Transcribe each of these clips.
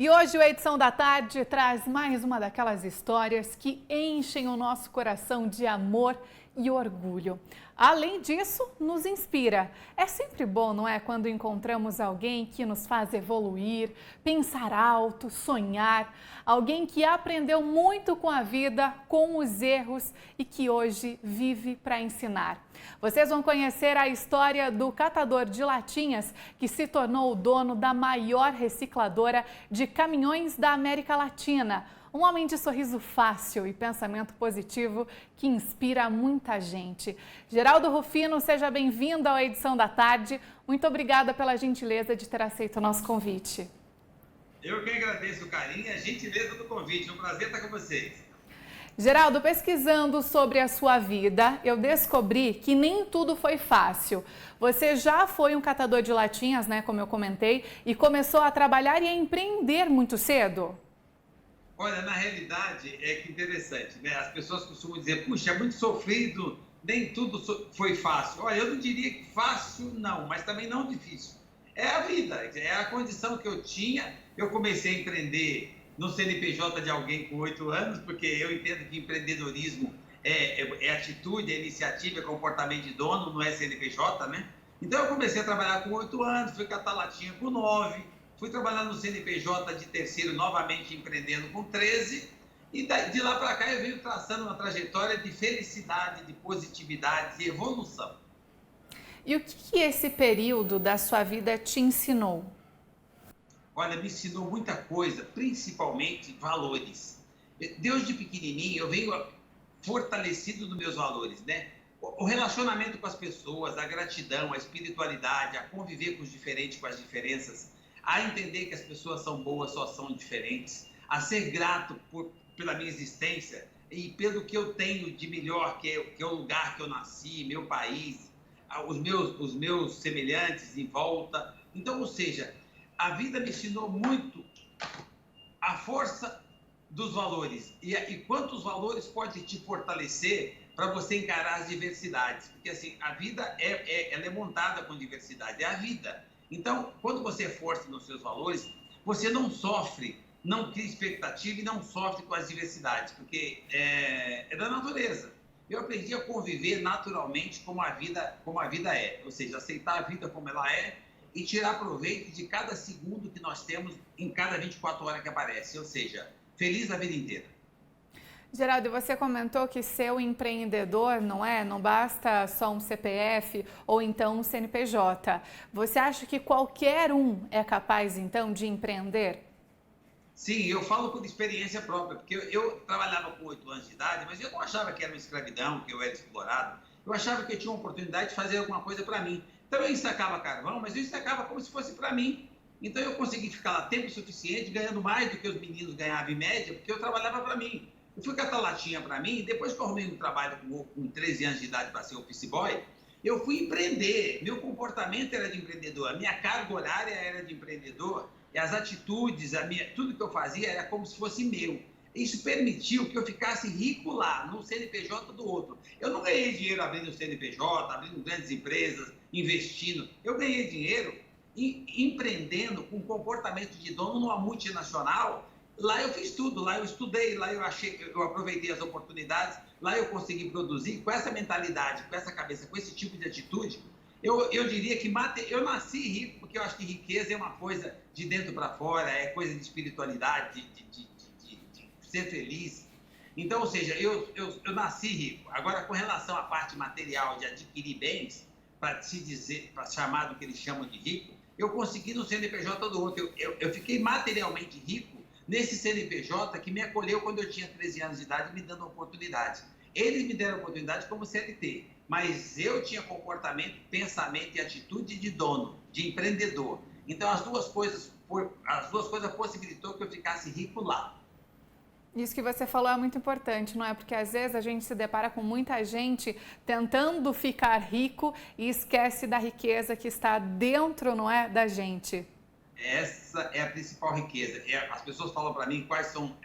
E hoje a edição da tarde traz mais uma daquelas histórias que enchem o nosso coração de amor e orgulho. Além disso, nos inspira. É sempre bom, não é, quando encontramos alguém que nos faz evoluir, pensar alto, sonhar, alguém que aprendeu muito com a vida, com os erros e que hoje vive para ensinar. Vocês vão conhecer a história do catador de latinhas que se tornou o dono da maior recicladora de caminhões da América Latina. Um homem de sorriso fácil e pensamento positivo que inspira muita gente. Geraldo Rufino, seja bem-vindo à edição da tarde. Muito obrigada pela gentileza de ter aceito o nosso convite. Eu que agradeço o carinho e a gentileza do convite. É um prazer estar com vocês. Geraldo, pesquisando sobre a sua vida, eu descobri que nem tudo foi fácil. Você já foi um catador de latinhas, né, como eu comentei, e começou a trabalhar e a empreender muito cedo? Olha, na realidade, é que interessante, né? As pessoas costumam dizer, puxa, é muito sofrido, nem tudo foi fácil. Olha, eu não diria que fácil não, mas também não difícil. É a vida, é a condição que eu tinha. Eu comecei a empreender no CNPJ de alguém com 8 anos, porque eu entendo que empreendedorismo é atitude, é iniciativa, é comportamento de dono, não é CNPJ, né? Então eu comecei a trabalhar com 8 anos, fui catar latinha com 9, fui trabalhar no CNPJ de terceiro, novamente empreendendo com 13, e de lá para cá eu venho traçando uma trajetória de felicidade, de positividade, de evolução. E o que esse período da sua vida te ensinou? Olha, me ensinou muita coisa, principalmente valores. Desde pequenininho eu venho fortalecido nos meus valores, né? O relacionamento com as pessoas, a gratidão, a espiritualidade, a conviver com os diferentes, com as diferenças, a entender que as pessoas são boas, só são diferentes, a ser grato pela minha existência e pelo que eu tenho de melhor, que é o lugar que eu nasci, meu país, os meus semelhantes em volta. Então, ou seja, a vida me ensinou muito a força dos valores e quantos valores pode te fortalecer para você encarar as diversidades. Porque assim, a vida ela é montada com diversidade, é a vida. Então, quando você é forte nos seus valores, você não sofre, não cria expectativa e não sofre com as diversidades, porque é da natureza. Eu aprendi a conviver naturalmente como a vida é, ou seja, aceitar a vida como ela é e tirar proveito de cada segundo que nós temos em cada 24 horas que aparece, ou seja, feliz a vida inteira. Geraldo, você comentou que ser um empreendedor, não é? Não basta só um CPF ou então um CNPJ. Você acha que qualquer um é capaz, então, de empreender? Sim, eu falo por experiência própria, porque eu trabalhava com 8 anos de idade, mas eu não achava que era uma escravidão, que eu era explorado. Eu achava que eu tinha uma oportunidade de fazer alguma coisa para mim. Então eu ensacava carvão, mas eu ensacava como se fosse para mim. Então eu consegui ficar lá tempo suficiente, ganhando mais do que os meninos ganhavam em média, porque eu trabalhava para mim. Eu fui catar latinha para mim, depois que eu arrumei um trabalho com 13 anos de idade para ser office boy, eu fui empreender. Meu comportamento era de empreendedor, a minha carga horária era de empreendedor, e as atitudes, tudo que eu fazia era como se fosse meu. Isso permitiu que eu ficasse rico lá, no CNPJ do outro. Eu não ganhei dinheiro abrindo CNPJ, abrindo grandes empresas, investindo. Eu ganhei dinheiro empreendendo com comportamento de dono numa multinacional. Lá eu fiz tudo, lá eu estudei, lá eu aproveitei as oportunidades, lá eu consegui produzir com essa mentalidade, com essa cabeça, com esse tipo de atitude. Eu diria que eu nasci rico, porque eu acho que riqueza é uma coisa de dentro para fora, é coisa de espiritualidade, de ser feliz. Então, ou seja, eu nasci rico. Agora, com relação à parte material de adquirir bens, para se dizer, para chamar do que eles chamam de rico, eu consegui no CNPJ do outro. Eu fiquei materialmente rico nesse CNPJ que me acolheu quando eu tinha 13 anos de idade, me dando oportunidade. Eles me deram oportunidade como CLT, mas eu tinha comportamento, pensamento e atitude de dono, de empreendedor. Então as duas coisas possibilitou que eu ficasse rico lá. Isso que você falou é muito importante, não é? Porque às vezes a gente se depara com muita gente tentando ficar rico e esquece da riqueza que está dentro, não é, da gente. Essa é a principal riqueza. As pessoas falam para mim quais são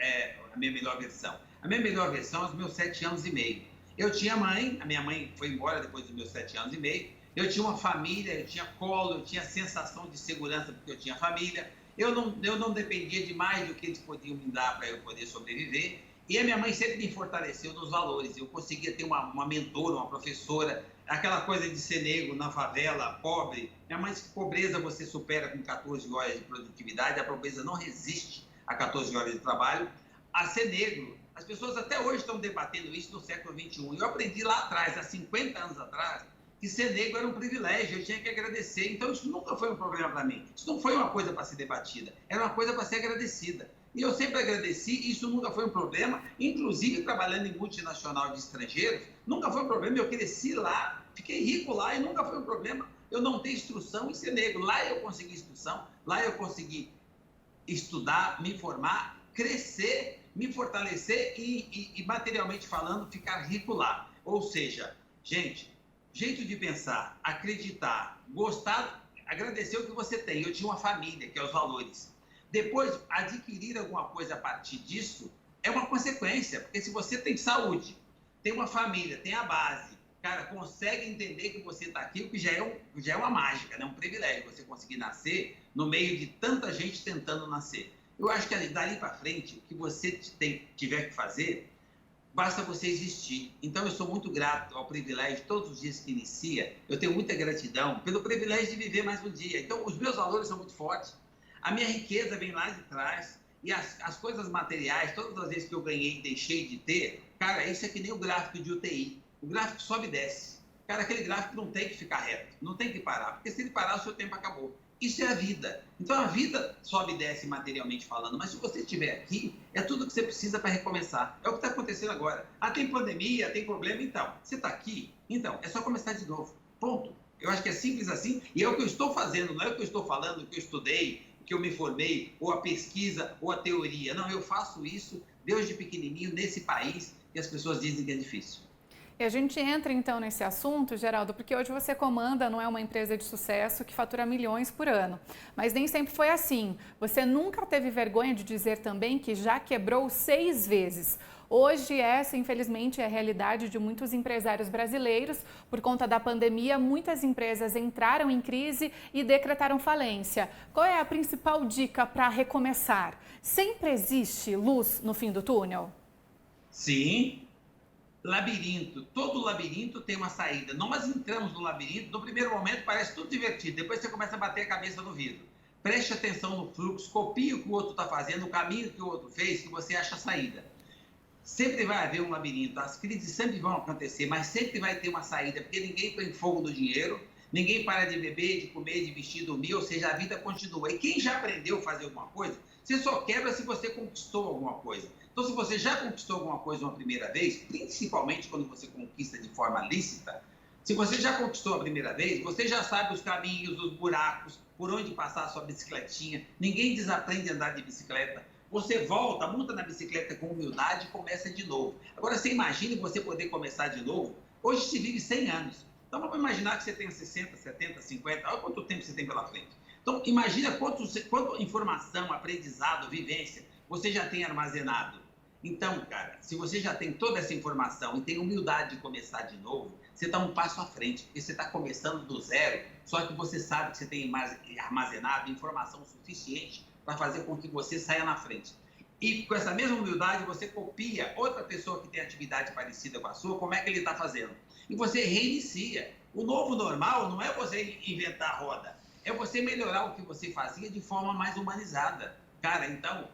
a minha melhor versão. A minha melhor versão é os meus 7 anos e meio. Eu tinha mãe, a minha mãe foi embora depois dos meus 7 anos e meio. Eu tinha uma família, eu tinha colo, eu tinha sensação de segurança porque eu tinha família. eu não dependia de mais do que eles podiam me dar para eu poder sobreviver. E a minha mãe sempre me fortaleceu nos valores. Eu conseguia ter uma mentora, uma professora, aquela coisa de ser negro na favela, pobre. Minha mãe disse que pobreza você supera com 14 horas de produtividade, a pobreza não resiste a 14 horas de trabalho. A ser negro, as pessoas até hoje estão debatendo isso no século XXI. Eu aprendi lá atrás, há 50 anos atrás, que ser negro era um privilégio, eu tinha que agradecer. Então isso nunca foi um problema para mim. Isso não foi uma coisa para ser debatida, era uma coisa para ser agradecida. E eu sempre agradeci, isso nunca foi um problema, inclusive trabalhando em multinacional de estrangeiros, nunca foi um problema, eu cresci lá, fiquei rico lá e nunca foi um problema eu não ter instrução em ser negro. Lá eu consegui instrução, lá eu consegui estudar, me formar, crescer, me fortalecer e materialmente falando, ficar rico lá. Ou seja, gente, jeito de pensar, acreditar, gostar, agradecer o que você tem. Eu tinha uma família, que é os valores. Depois, adquirir alguma coisa a partir disso é uma consequência, porque se você tem saúde, tem uma família, tem a base, cara, consegue entender que você está aqui, o que já é uma mágica, né? Um privilégio você conseguir nascer no meio de tanta gente tentando nascer. Eu acho que dali para frente, o que você tiver que fazer, basta você existir. Então, eu sou muito grato ao privilégio, todos os dias que inicia, eu tenho muita gratidão pelo privilégio de viver mais um dia. Então, os meus valores são muito fortes. A minha riqueza vem lá de trás e as coisas materiais, todas as vezes que eu ganhei e deixei de ter, cara, isso é que nem o gráfico de UTI. O gráfico sobe e desce. Cara, aquele gráfico não tem que ficar reto, não tem que parar, porque se ele parar, o seu tempo acabou. Isso é a vida. Então, a vida sobe e desce materialmente falando, mas se você estiver aqui, é tudo que você precisa para recomeçar. É o que está acontecendo agora. Ah, tem pandemia, tem problema, então. Você está aqui? Então, é só começar de novo. Ponto. Eu acho que é simples assim, e é o que eu estou fazendo, não é o que eu estou falando, o que eu estudei, que eu me formei, ou a pesquisa, ou a teoria. Não, eu faço isso desde pequenininho, nesse país, e as pessoas dizem que é difícil. E a gente entra então nesse assunto, Geraldo, porque hoje você comanda, não é, uma empresa de sucesso que fatura milhões por ano. Mas nem sempre foi assim. Você nunca teve vergonha de dizer também que já quebrou 6 vezes. Hoje essa, infelizmente, é a realidade de muitos empresários brasileiros. Por conta da pandemia, muitas empresas entraram em crise e decretaram falência. Qual é a principal dica para recomeçar? Sempre existe luz no fim do túnel? Sim. Labirinto. Todo labirinto tem uma saída. Nós entramos no labirinto, no primeiro momento parece tudo divertido, depois você começa a bater a cabeça no vidro. Preste atenção no fluxo, copie o que o outro está fazendo, o caminho que o outro fez, que você acha a saída. Sempre vai haver um labirinto, as crises sempre vão acontecer, mas sempre vai ter uma saída, porque ninguém põe fogo no dinheiro, ninguém para de beber, de comer, de vestir, dormir, ou seja, a vida continua. E quem já aprendeu a fazer alguma coisa, você só quebra se você conquistou alguma coisa. Então, se você já conquistou alguma coisa uma primeira vez, principalmente quando você conquista de forma lícita, se você já conquistou a primeira vez, você já sabe os caminhos, os buracos, por onde passar a sua bicicletinha. Ninguém desaprende a andar de bicicleta. Você volta, monta na bicicleta com humildade e começa de novo. Agora, você imagine você poder começar de novo. Hoje se vive 100 anos. Então, vamos imaginar que você tenha 60, 70, 50, olha quanto tempo você tem pela frente. Então, imagina quanto informação, aprendizado, vivência você já tem armazenado. Então, cara, se você já tem toda essa informação e tem humildade de começar de novo, você está um passo à frente, porque você está começando do zero, só que você sabe que você tem armazenado informação suficiente para fazer com que você saia na frente. E com essa mesma humildade, você copia outra pessoa que tem atividade parecida com a sua, como é que ele está fazendo. E você reinicia. O novo normal não é você inventar a roda, é você melhorar o que você fazia de forma mais humanizada. Cara, então,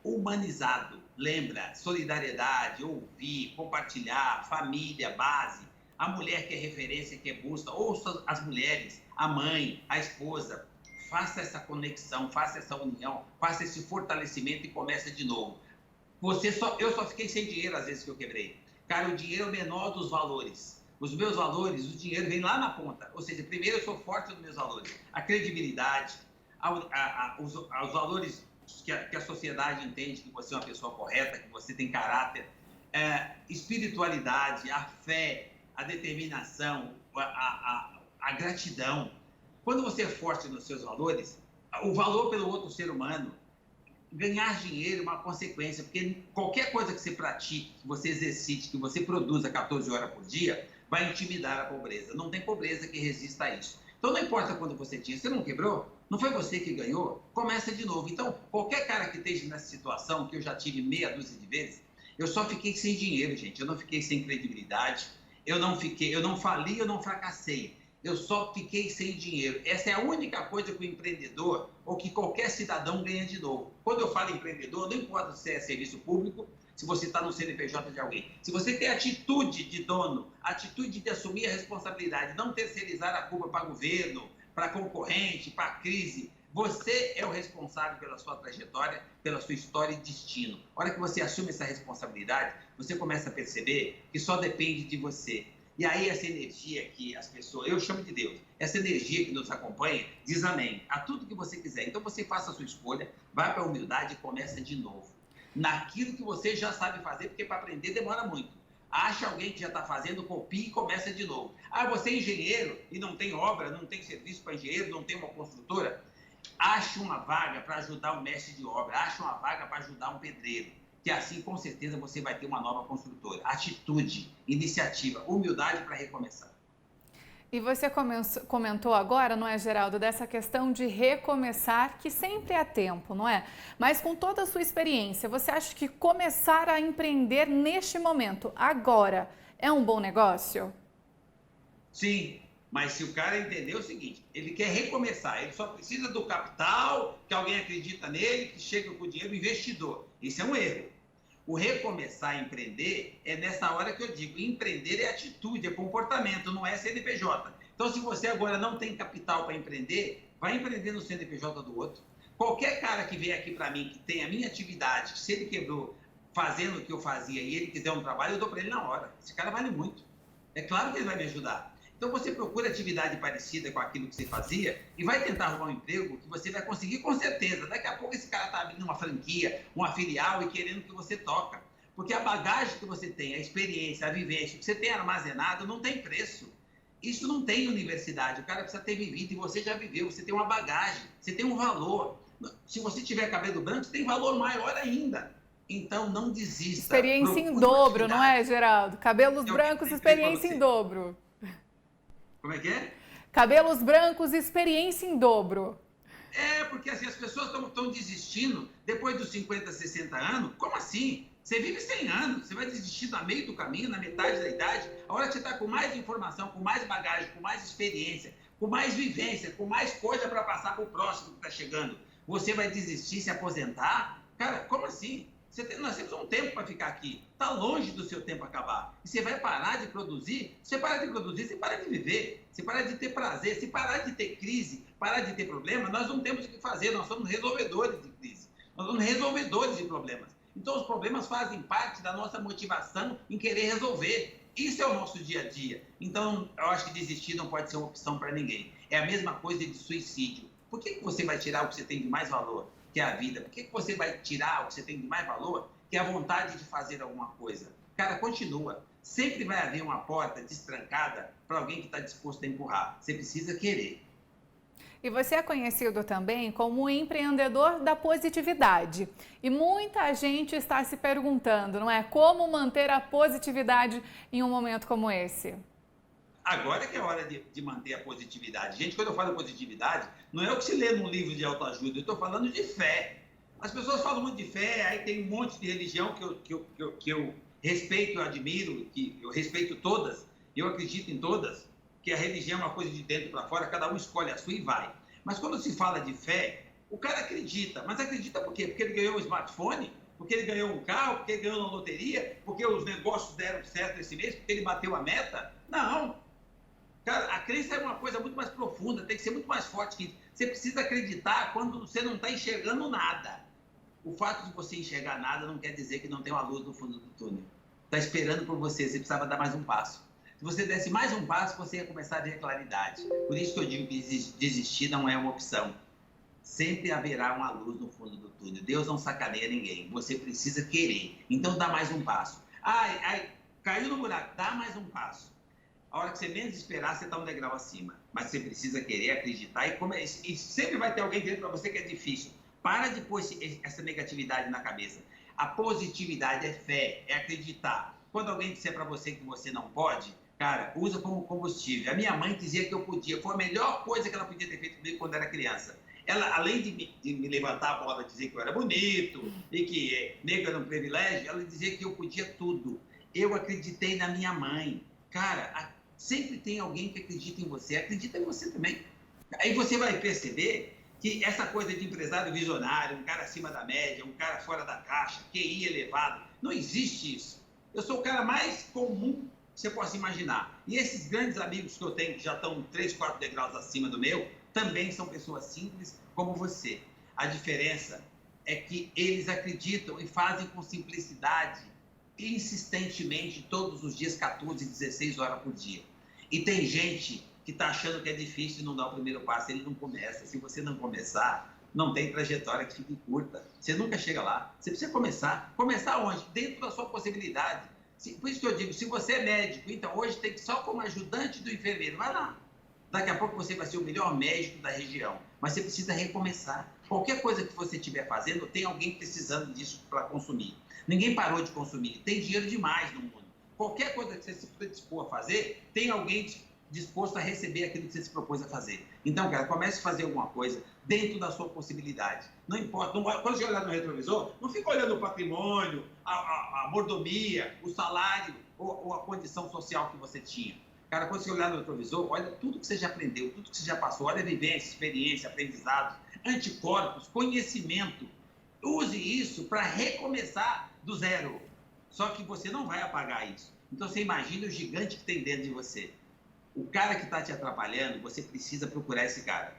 humanizado. Lembra, solidariedade, ouvir, compartilhar, família, base. A mulher que é referência, que é busca, ouça as mulheres, a mãe, a esposa. Faça essa conexão, faça essa união, faça esse fortalecimento e comece de novo. Eu só fiquei sem dinheiro às vezes que eu quebrei. Cara, o dinheiro é o menor dos valores. Os meus valores, o dinheiro vem lá na ponta. Ou seja, primeiro eu sou forte nos meus valores. A credibilidade, os valores que a sociedade entende que você é uma pessoa correta, que você tem caráter, espiritualidade, a fé, a determinação, a gratidão. Quando você é forte nos seus valores, o valor pelo outro ser humano, ganhar dinheiro é uma consequência, porque qualquer coisa que você pratique, que você exercite, que você produza 14 horas por dia, vai intimidar a pobreza. Não tem pobreza que resista a isso. Então, não importa quando você tinha, você não quebrou? Não foi você que ganhou? Começa de novo. Então, qualquer cara que esteja nessa situação, que eu já tive meia dúzia de vezes, eu só fiquei sem dinheiro, gente. Eu não fiquei sem credibilidade. Eu não fali, eu não fracassei. Eu só fiquei sem dinheiro. Essa é a única coisa que o empreendedor ou que qualquer cidadão ganha de novo. Quando eu falo empreendedor, não importa se é serviço público, se você está no CNPJ de alguém. Se você tem atitude de dono, atitude de assumir a responsabilidade, não terceirizar a culpa para governo, para concorrente, para crise, você é o responsável pela sua trajetória, pela sua história e destino. A hora que você assume essa responsabilidade, você começa a perceber que só depende de você. E aí essa energia que as pessoas, eu chamo de Deus, essa energia que nos acompanha, diz amém a tudo que você quiser. Então você faça a sua escolha, vai para a humildade e começa de novo. Naquilo que você já sabe fazer, porque para aprender demora muito. Acha alguém que já está fazendo, copie e começa de novo. Ah, você é engenheiro e não tem obra, não tem serviço para engenheiro, não tem uma construtora? Ache uma vaga para ajudar um mestre de obra, ache uma vaga para ajudar um pedreiro, que assim com certeza você vai ter uma nova construtora. Atitude, iniciativa, humildade para recomeçar. E você comentou agora, não é, Geraldo, dessa questão de recomeçar, que sempre há tempo, não é? Mas com toda a sua experiência, você acha que começar a empreender neste momento, agora, é um bom negócio? Sim, mas se o cara entender o seguinte, ele quer recomeçar, ele só precisa do capital, que alguém acredita nele, que chega com o dinheiro, investidor. Isso é um erro. O recomeçar a empreender é nessa hora que eu digo, empreender é atitude, é comportamento, não é CNPJ. Então, se você agora não tem capital para empreender, vai empreender no CNPJ do outro. Qualquer cara que vier aqui para mim, que tem a minha atividade, se ele quebrou fazendo o que eu fazia e ele quiser um trabalho, eu dou para ele na hora. Esse cara vale muito. É claro que ele vai me ajudar. Então, você procura atividade parecida com aquilo que você fazia e vai tentar arrumar um emprego que você vai conseguir com certeza. Daqui a pouco esse cara está abrindo uma franquia, uma filial e querendo que você toca. Porque a bagagem que você tem, a experiência, a vivência, que você tem armazenado, não tem preço. Isso não tem universidade. O cara precisa ter vivido e você já viveu. Você tem uma bagagem, você tem um valor. Se você tiver cabelo branco, você tem valor maior ainda. Então, não desista. Experiência em dobro, não é, Geraldo? Cabelos brancos, experiência em dobro. Como é que é? Cabelos brancos, experiência em dobro. Porque assim, as pessoas estão desistindo depois dos 50, 60 anos. Como assim? Você vive 100 anos, você vai desistir no meio do caminho, na metade da idade. A hora que você está com mais informação, com mais bagagem, com mais experiência, com mais vivência, com mais coisa para passar para o próximo que está chegando, você vai desistir, se aposentar? Cara, como assim? Nós temos um tempo para ficar aqui. Está longe do seu tempo acabar. E você vai parar de produzir? Você para de produzir, você para de viver. Você para de ter prazer. Se parar de ter crise, parar de ter problema, nós não temos o que fazer. Nós somos resolvedores de crise. Nós somos resolvedores de problemas. Então, os problemas fazem parte da nossa motivação em querer resolver. Isso é o nosso dia a dia. Então, eu acho que desistir não pode ser uma opção para ninguém. É a mesma coisa de suicídio. Por que você vai tirar o que você tem de mais valor? Que é a vida. Por que você vai tirar o que você tem de mais valor, que é a vontade de fazer alguma coisa? Cara, continua. Sempre vai haver uma porta destrancada para alguém que está disposto a empurrar. Você precisa querer. E você é conhecido também como o empreendedor da positividade. E muita gente está se perguntando, não é? Como manter a positividade em um momento como esse? Agora que é hora de manter a positividade. Gente, quando eu falo positividade, não é o que se lê num livro de autoajuda, eu estou falando de fé. As pessoas falam muito de fé, aí tem um monte de religião que eu respeito, eu admiro, que eu respeito todas, eu acredito em todas, que a religião é uma coisa de dentro para fora, cada um escolhe a sua e vai. Mas quando se fala de fé, o cara acredita. Mas acredita por quê? Porque ele ganhou um smartphone? Porque ele ganhou um carro? Porque ele ganhou na loteria? Porque os negócios deram certo esse mês? Porque ele bateu a meta? Não. Cara, a crença é uma coisa muito mais profunda, tem que ser muito mais forte que isso. Você precisa acreditar quando você não está enxergando nada. O fato de você enxergar nada não quer dizer que não tem uma luz no fundo do túnel. Está esperando por você, você precisava dar mais um passo. Se você desse mais um passo, você ia começar a ver claridade. Por isso que eu digo que desistir não é uma opção. Sempre haverá uma luz no fundo do túnel. Deus não sacaneia ninguém. Você precisa querer. Então dá mais um passo. Caiu no buraco, dá mais um passo. A hora que você menos esperar, você está um degrau acima. Mas você precisa querer, acreditar e sempre vai ter alguém dizendo para você que é difícil. Para de pôr essa negatividade na cabeça. A positividade é fé, é acreditar. Quando alguém disser para você que você não pode, cara, usa como combustível. A minha mãe dizia que eu podia, foi a melhor coisa que ela podia ter feito comigo quando era criança. Ela, além de me levantar a bola, dizer que eu era bonito e que negro era um privilégio, ela dizia que eu podia tudo. Eu acreditei na minha mãe. Cara, sempre tem alguém que acredita em você, acredita em você também. Aí você vai perceber que essa coisa de empresário visionário, um cara acima da média, um cara fora da caixa, QI elevado, não existe isso. Eu sou o cara mais comum que você possa imaginar. E esses grandes amigos que eu tenho, que já estão 3, 4 degraus acima do meu, também são pessoas simples como você. A diferença é que eles acreditam e fazem com simplicidade, insistentemente, todos os dias, 14, 16 horas por dia. E tem gente que está achando que é difícil e não dá o primeiro passo, ele não começa. Se você não começar, não tem trajetória que fique curta. Você nunca chega lá. Você precisa começar. Começar onde? Dentro da sua possibilidade. Por isso que eu digo, se você é médico, então hoje tem que só como ajudante do enfermeiro. Vai lá. Daqui a pouco você vai ser o melhor médico da região. Mas você precisa recomeçar. Qualquer coisa que você estiver fazendo, tem alguém precisando disso para consumir. Ninguém parou de consumir. Tem dinheiro demais no mundo. Qualquer coisa que você se dispor a fazer, tem alguém disposto a receber aquilo que você se propôs a fazer. Então, cara, comece a fazer alguma coisa dentro da sua possibilidade. Não importa. Quando você olhar no retrovisor, não fica olhando o patrimônio, a mordomia, o salário ou a condição social que você tinha. Cara, quando você olhar no retrovisor, olha tudo que você já aprendeu, tudo que você já passou. Olha a vivência, experiência, aprendizado, anticorpos, conhecimento. Use isso para recomeçar do zero. Só que você não vai apagar isso. Então, você imagina o gigante que tem dentro de você. O cara que está te atrapalhando, você precisa procurar esse cara.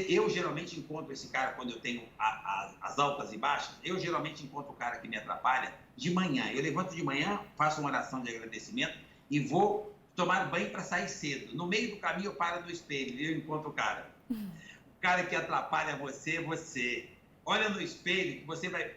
Eu geralmente encontro esse cara quando eu tenho as altas e baixas. Eu geralmente encontro o cara que me atrapalha de manhã. Eu levanto de manhã, faço uma oração de agradecimento e vou tomar banho para sair cedo. No meio do caminho eu paro no espelho e eu encontro o cara. O cara que atrapalha você. Olha no espelho,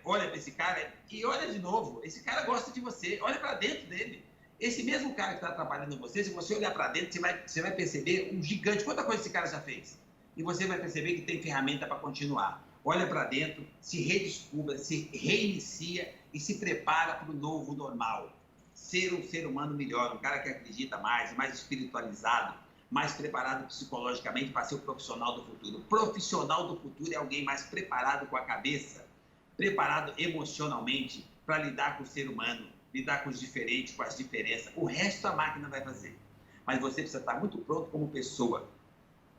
olha para esse cara e olha de novo. Esse cara gosta de você, olha para dentro dele. Esse mesmo cara que está atrapalhando você, se você olhar para dentro, você vai perceber um gigante. Quanta coisa esse cara já fez? E você vai perceber que tem ferramenta para continuar. Olha para dentro, se redescubra, se reinicia e se prepara para o novo normal. Ser um ser humano melhor, um cara que acredita mais espiritualizado, mais preparado psicologicamente para ser o profissional do futuro. O profissional do futuro é alguém mais preparado com a cabeça, preparado emocionalmente para lidar com o ser humano, lidar com os diferentes, com as diferenças. O resto a máquina vai fazer. Mas você precisa estar muito pronto como pessoa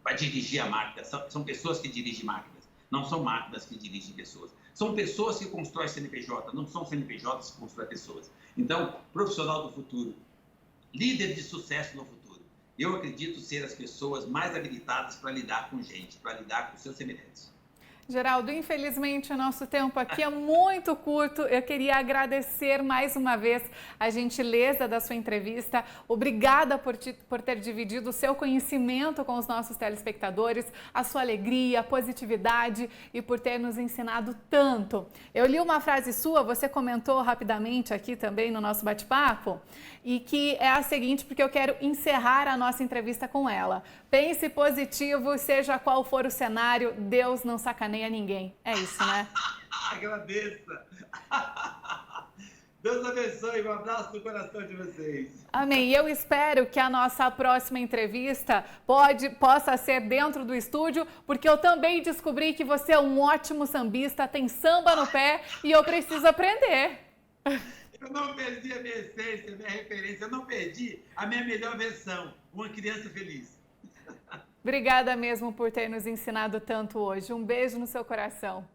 para dirigir a máquina. São pessoas que dirigem máquinas, não são máquinas que dirigem pessoas. São pessoas que constroem CNPJ, não são CNPJs que constroem pessoas. Então, profissional do futuro, líder de sucesso no futuro. Eu acredito ser as pessoas mais habilitadas para lidar com gente, para lidar com seus semelhantes. Geraldo, infelizmente o nosso tempo aqui é muito curto. Eu queria agradecer mais uma vez a gentileza da sua entrevista. Obrigada por ter dividido o seu conhecimento com os nossos telespectadores, a sua alegria, a positividade e por ter nos ensinado tanto. Eu li uma frase sua, você comentou rapidamente aqui também no nosso bate-papo, e que é a seguinte, porque eu quero encerrar a nossa entrevista com ela. Pense positivo, seja qual for o cenário, Deus não sacaneia ninguém. É isso, né? Agradeça! Deus abençoe, um abraço no coração de vocês. Amém. E eu espero que a nossa próxima entrevista possa ser dentro do estúdio, porque eu também descobri que você é um ótimo sambista, tem samba no pé e eu preciso aprender. Eu não perdi a minha essência, a minha referência, eu não perdi a minha melhor versão, uma criança feliz. Obrigada mesmo por ter nos ensinado tanto hoje. Um beijo no seu coração.